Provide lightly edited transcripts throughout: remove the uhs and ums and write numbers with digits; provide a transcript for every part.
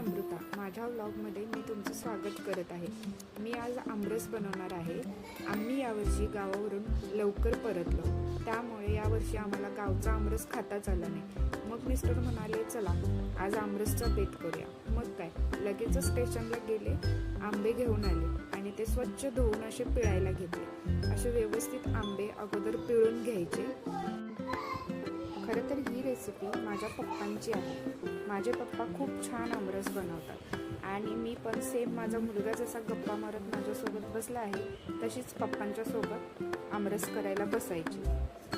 अमृता. माझ्या व्लॉगमध्ये मी तुमचं स्वागत करत आहे. मी आज आमरस बनवणार आहे. आम्ही यावर्षी गावावरून लवकर परतलो, त्यामुळे यावर्षी आम्हाला गावचा आमरस खाताच आला नाही. मग मिस्टर म्हणाले, चला आज आमरसचा बेत करूया. मग काय, लगेच स्टेशनला गेले, आंबे घेऊन आले आणि ते स्वच्छ धुवून असे पिळायला घेतले. असे व्यवस्थित आंबे अगोदर पिळून घ्यायचे. खरं तर ही रेसिपी माझ्या पप्पांची आहे. माझे पप्पा खूप छान आमरस बनवतात आणि मी पण सेम माझा मुलगा जसा गप्पा मारत माझ्यासोबत बसला आहे तशीच पप्पांच्या सोबत आमरस करायला बसायची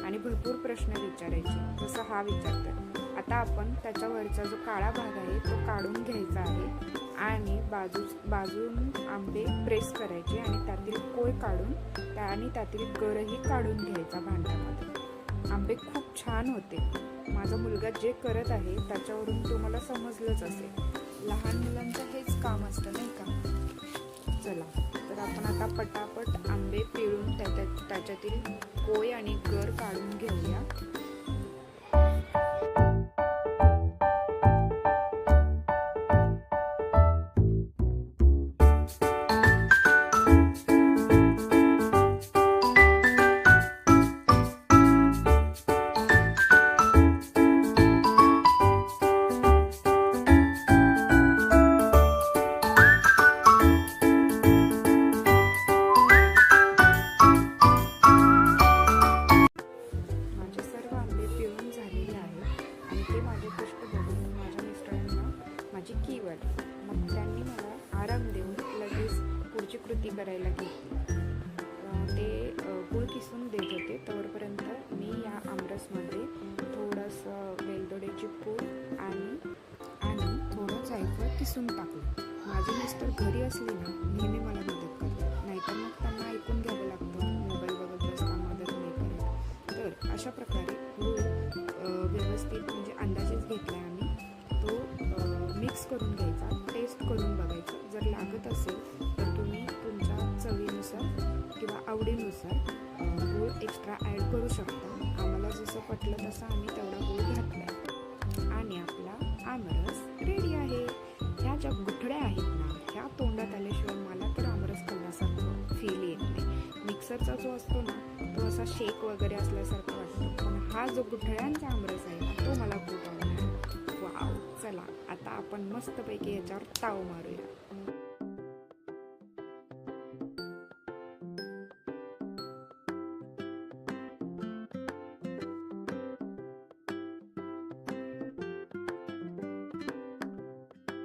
आणि भरपूर प्रश्न विचारायचे, जसं हा विचारतात. आता आपण त्याच्यावरचा जो काळा भाग आहे तो काढून घ्यायचा आहे आणि बाजून आंबे प्रेस करायचे आणि त्यातील कोय काढून आणि त्यातील गरही काढून घ्यायचा भांड्यामध्ये. आंबे खूप छान होते. माझा मुलगा जे करत आहे त्याच्यावरून तुम्हाला समजलंच असेल, लहान मुलांचं हेच काम असतं नाही का. चला तर आपण आता पटापट आंबे पिळून त्याच्यातील कोय आणि गर काढून घेऊया. माझे कष्ट बघून माझ्या मिस्टरांना माझी कीव आली. मग त्यांनी मला आराम देऊन लगेच पुढची कृती करायला घेतली. ते गूळ किसून देत होते. तोपर्यंत मी या आमरसमध्ये थोडंसं वेलदोड्याची पूड आणि थोडं जायफळ किसून टाकलं. माझे मिस्टर घरी असले ना नेहमी मला मदत करतात, नाहीतर मग त्यांना ऐकून घ्यावं लागतं, मोबाईल बघत बसता मदत नाही करत. तर अशा प्रकारे गूळ व्यवस्थित म्हणजे अंदाजेच घेतला आम्ही. तो मिक्स करून घ्यायचा, टेस्ट करून बघायचा. जर लागत असेल तर तुम्ही तुमच्या चवीनुसार किंवा आवडीनुसार गूळ एक्स्ट्रा ॲड करू शकता. आम्हाला जसं पटलं तसं आम्ही तेवढा गूळ घातला आणि आपला आमरस रेडी आहे. ह्या ज्या गुठळ्या आहेत ना, ह्या तोंडात आल्याशिवाय मला तर आमरस खाल्ल्यासारखं फील येत नाही. मिक्सरचा जो असतो ना तो असा शेक वगैरे असल्यासारखं वाटतो, पण हा जो गुठळ्यांचा आमरस आहे ना तो मला खूप आवडला. वाव, चला आता आपण मस्तपैकी याच्यावर ताव मारूया.